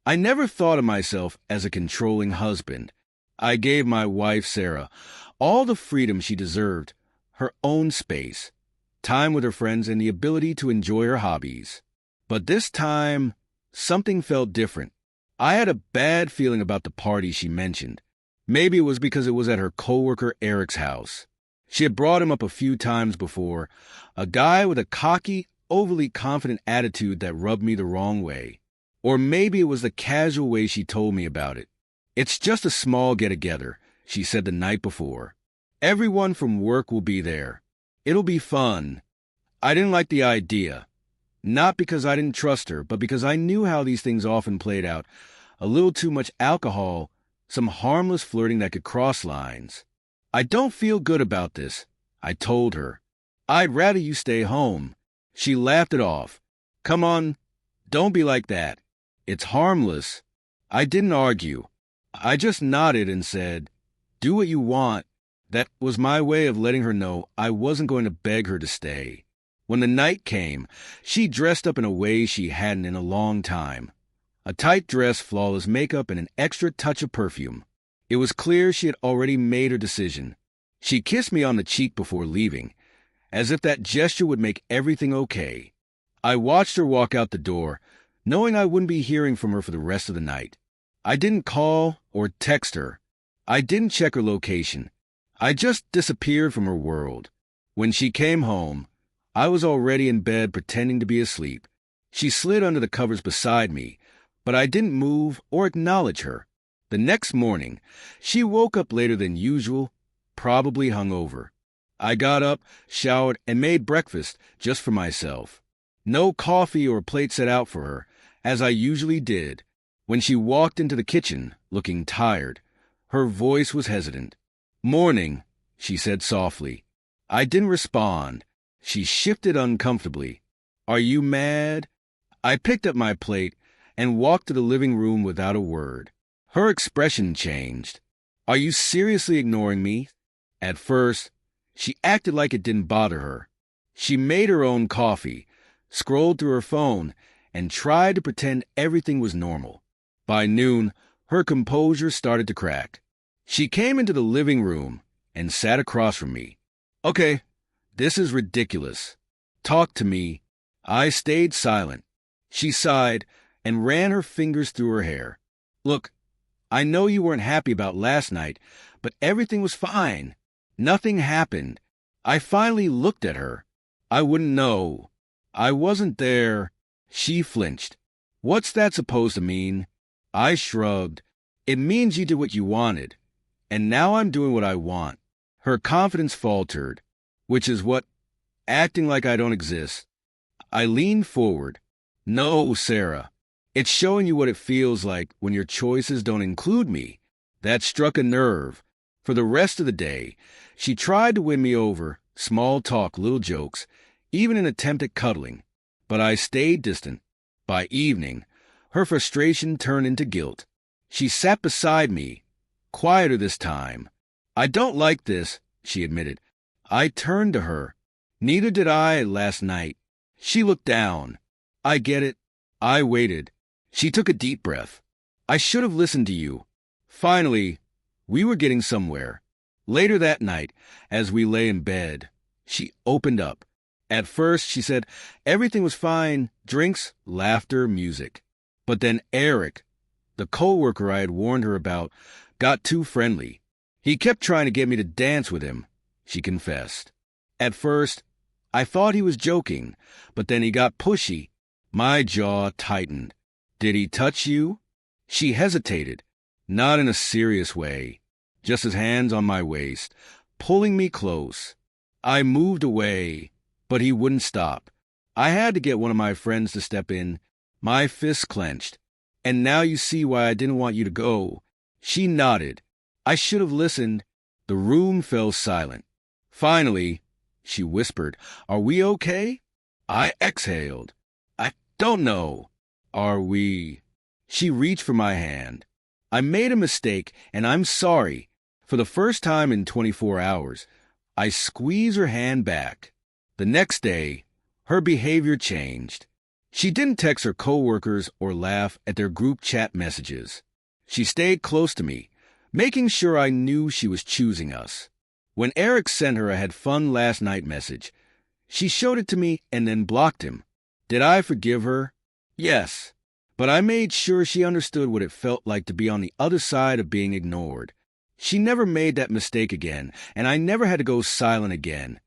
I never thought of myself as a controlling husband. I gave my wife, Sarah, all the freedom she deserved, her own space, time with her friends, and the ability to enjoy her hobbies. But this time, something felt different. I had a bad feeling about the party she mentioned. Maybe it was because it was at her coworker Eric's house. She had brought him up a few times before, a guy with a cocky, overly confident attitude that rubbed me the wrong way. Or maybe it was the casual way she told me about it. It's just a small get-together, she said the night before. Everyone from work will be there. It'll be fun. I didn't like the idea. Not because I didn't trust her, but because I knew how these things often played out. A little too much alcohol, some harmless flirting that could cross lines. I don't feel good about this, I told her. I'd rather you stay home. She laughed it off. Come on, don't be like that. It's harmless. I didn't argue. I just nodded and said, do what you want. That was my way of letting her know I wasn't going to beg her to stay. When the night came, she dressed up in a way she hadn't in a long time. A tight dress, flawless makeup, and an extra touch of perfume. It was clear she had already made her decision. She kissed me on the cheek before leaving, as if that gesture would make everything okay. I watched her walk out the door, knowing I wouldn't be hearing from her for the rest of the night. I didn't call or text her. I didn't check her location. I just disappeared from her world. When she came home, I was already in bed pretending to be asleep. She slid under the covers beside me, but I didn't move or acknowledge her. The next morning, she woke up later than usual, probably hungover. I got up, showered, and made breakfast just for myself. No coffee or plate set out for her, as I usually did. When she walked into the kitchen, looking tired, her voice was hesitant. "Morning," she said softly. I didn't respond. She shifted uncomfortably. "Are you mad?" I picked up my plate and walked to the living room without a word. Her expression changed. "Are you seriously ignoring me?" At first, she acted like it didn't bother her. She made her own coffee, scrolled through her phone, and tried to pretend everything was normal. By noon, her composure started to crack. She came into the living room and sat across from me. "Okay, this is ridiculous. Talk to me." I stayed silent. She sighed and ran her fingers through her hair. "Look, I know you weren't happy about last night, but everything was fine. Nothing happened." I finally looked at her. "I wouldn't know. I wasn't there." She flinched. "What's that supposed to mean?" I shrugged. "It means you did what you wanted, and now I'm doing what I want." Her confidence faltered, which is what? Acting like I don't exist. I leaned forward. "No, Sarah. It's showing you what it feels like when your choices don't include me." That struck a nerve. For the rest of the day, she tried to win me over, small talk, little jokes, even an attempt at cuddling. But I stayed distant. By evening, her frustration turned into guilt. She sat beside me, quieter this time. "I don't like this," she admitted. I turned to her. "Neither did I last night." She looked down. "I get it." I waited. She took a deep breath. "I should have listened to you." Finally, we were getting somewhere. Later that night, as we lay in bed, she opened up. At first, she said everything was fine, drinks, laughter, music. But then Eric, the coworker I had warned her about, got too friendly. He kept trying to get me to dance with him, she confessed. At first, I thought he was joking, but then he got pushy. My jaw tightened. "Did he touch you?" She hesitated, not in a serious way, just his hands on my waist, pulling me close. I moved away, but he wouldn't stop. I had to get one of my friends to step in. My fists clenched. "And now you see why I didn't want you to go." She nodded. I should have listened. The room fell silent. Finally, she whispered, "Are we okay?" I exhaled. "I don't know." "Are we?" She reached for my hand. "I made a mistake, and I'm sorry." For the first time in 24 hours, I squeezed her hand back. The next day, her behavior changed. She didn't text her coworkers or laugh at their group chat messages. She stayed close to me, making sure I knew she was choosing us. When Eric sent her a "had fun last night" message, she showed it to me and then blocked him. Did I forgive her? Yes. But I made sure she understood what it felt like to be on the other side of being ignored. She never made that mistake again, and I never had to go silent again.